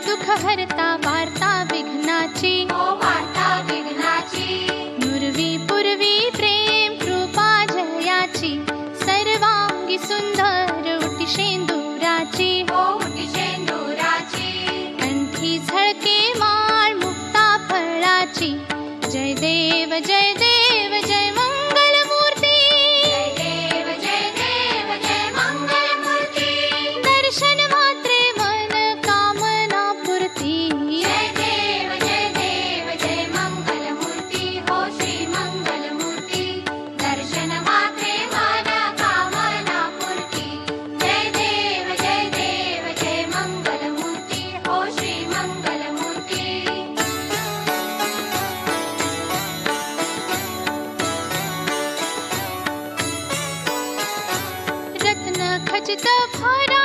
दुःख हरता वार्ता विघ्नाची, हो वार्ता विघ्नाची. नुरवी पूर्वी प्रेम कृपा जयाची, सर्वांगी सुंदर उटी शेंदुराची, हो उटी शेंदुराची. कंठी झळके माळ मुक्ता फळाची, जय देव जय देव जय मंगल मूर्ती. जय देव जय देव जय मंगल मूर्ती. दर्शन मात्रे मन कामना पूर्ती. जय देव जय मंगल मूर्ती. हो श्री मंगल मूर्ती. दर्शन मात्रे मन कामना पूर्ती. जय देव जय मंगल मूर्ती. हो श्री मंगल मूर्ती. रत्न खचित भरा